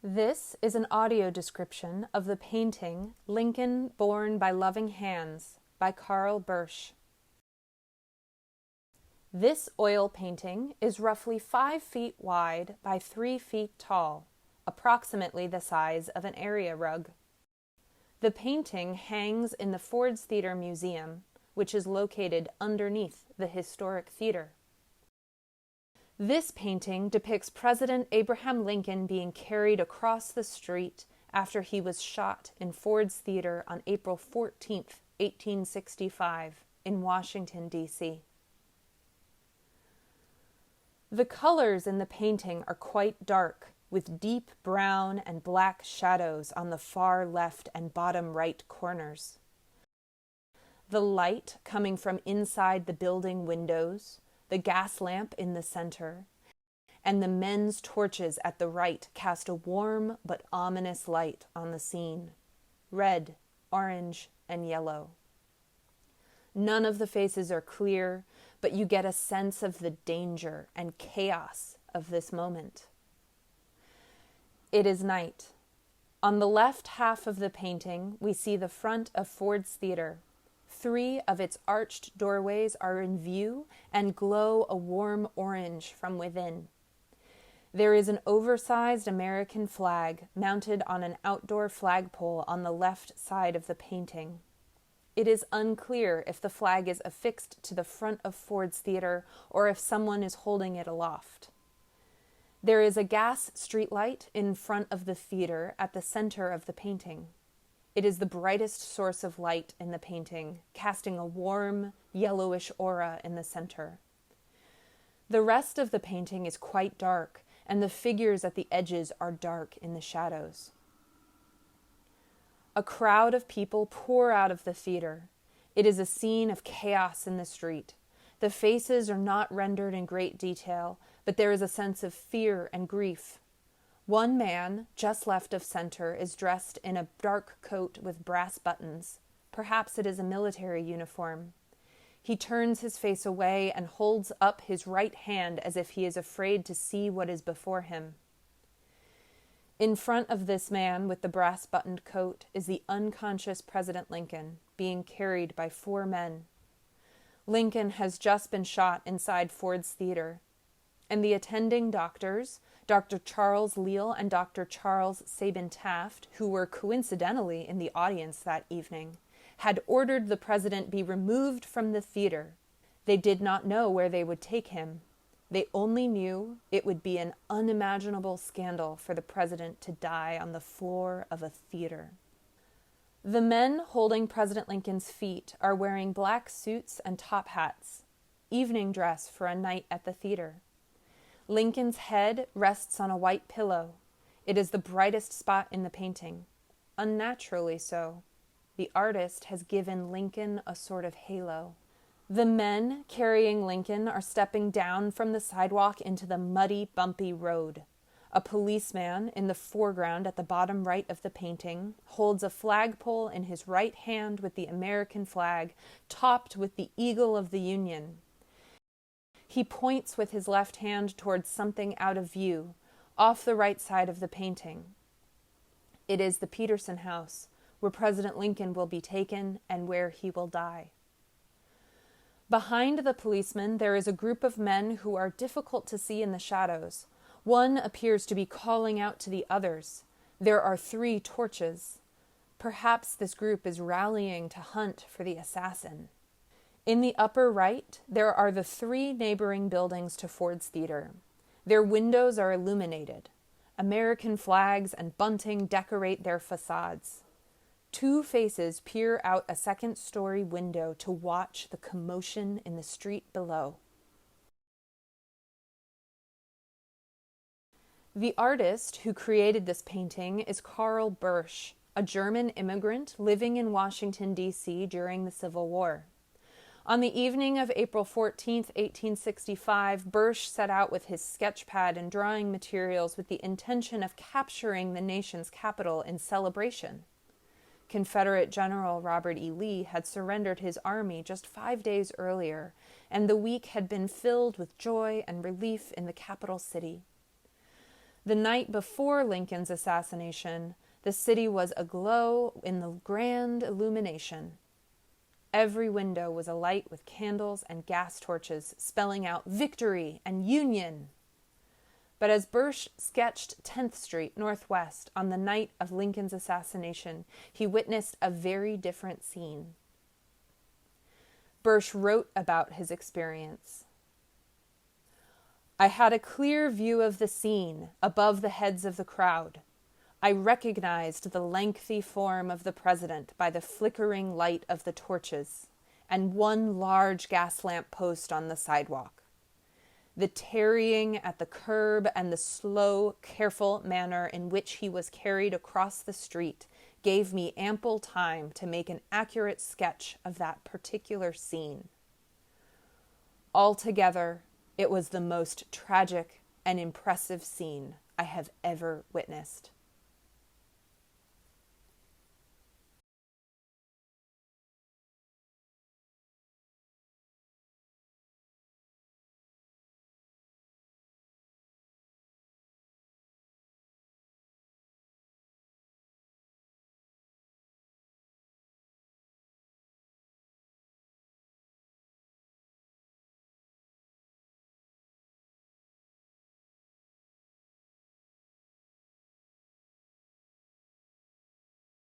This is an audio description of the painting Lincoln Borne by Loving Hands by Carl Bursch. This oil painting is roughly 5 feet wide by 3 feet tall, approximately the size of an area rug. The painting hangs in the Ford's Theater Museum, which is located underneath the historic theater. This painting depicts President Abraham Lincoln being carried across the street after he was shot in Ford's Theater on April 14, 1865, in Washington, D.C. The colors in the painting are quite dark, with deep brown and black shadows on the far left and bottom right corners. The light coming from inside the building windows, the gas lamp in the center, and the men's torches at the right cast a warm but ominous light on the scene, red, orange, and yellow. None of the faces are clear, but you get a sense of the danger and chaos of this moment. It is night. On the left half of the painting, we see the front of Ford's Theater. 3 of its arched doorways are in view and glow a warm orange from within. There is an oversized American flag mounted on an outdoor flagpole on the left side of the painting. It is unclear if the flag is affixed to the front of Ford's Theater or if someone is holding it aloft. There is a gas streetlight in front of the theater at the center of the painting. It is the brightest source of light in the painting, casting a warm, yellowish aura in the center. The rest of the painting is quite dark, and the figures at the edges are dark in the shadows. A crowd of people pour out of the theater. It is a scene of chaos in the street. The faces are not rendered in great detail, but there is a sense of fear and grief. One man, just left of center, is dressed in a dark coat with brass buttons. Perhaps it is a military uniform. He turns his face away and holds up his right hand as if he is afraid to see what is before him. In front of this man with the brass-buttoned coat is the unconscious President Lincoln, being carried by 4 men. Lincoln has just been shot inside Ford's Theater, and the attending doctors, Dr. Charles Leal and Dr. Charles Sabin Taft, who were coincidentally in the audience that evening, had ordered the president be removed from the theater. They did not know where they would take him. They only knew it would be an unimaginable scandal for the president to die on the floor of a theater. The men holding President Lincoln's feet are wearing black suits and top hats, evening dress for a night at the theater. Lincoln's head rests on a white pillow. It is the brightest spot in the painting. Unnaturally so. The artist has given Lincoln a sort of halo. The men carrying Lincoln are stepping down from the sidewalk into the muddy, bumpy road. A policeman in the foreground at the bottom right of the painting holds a flagpole in his right hand with the American flag, topped with the eagle of the Union. He points with his left hand towards something out of view, off the right side of the painting. It is the Peterson House, where President Lincoln will be taken and where he will die. Behind the policeman, there is a group of men who are difficult to see in the shadows. One appears to be calling out to the others. There are 3 torches. Perhaps this group is rallying to hunt for the assassin. In the upper right, there are the 3 neighboring buildings to Ford's Theater. Their windows are illuminated. American flags and bunting decorate their facades. 2 faces peer out a second-story window to watch the commotion in the street below. The artist who created this painting is Carl Bursch, a German immigrant living in Washington, D.C. during the Civil War. On the evening of April 14, 1865, Bursch set out with his sketchpad and drawing materials with the intention of capturing the nation's capital in celebration. Confederate General Robert E. Lee had surrendered his army just 5 days earlier, and the week had been filled with joy and relief in the capital city. The night before Lincoln's assassination, the city was aglow in the grand illumination. Every window was alight with candles and gas torches, spelling out victory and union. But as Bursch sketched 10th Street Northwest on the night of Lincoln's assassination, he witnessed a very different scene. Bursch wrote about his experience. I had a clear view of the scene above the heads of the crowd. I recognized the lengthy form of the president by the flickering light of the torches and one large gas lamp post on the sidewalk. The tarrying at the curb and the slow, careful manner in which he was carried across the street gave me ample time to make an accurate sketch of that particular scene. Altogether, it was the most tragic and impressive scene I have ever witnessed.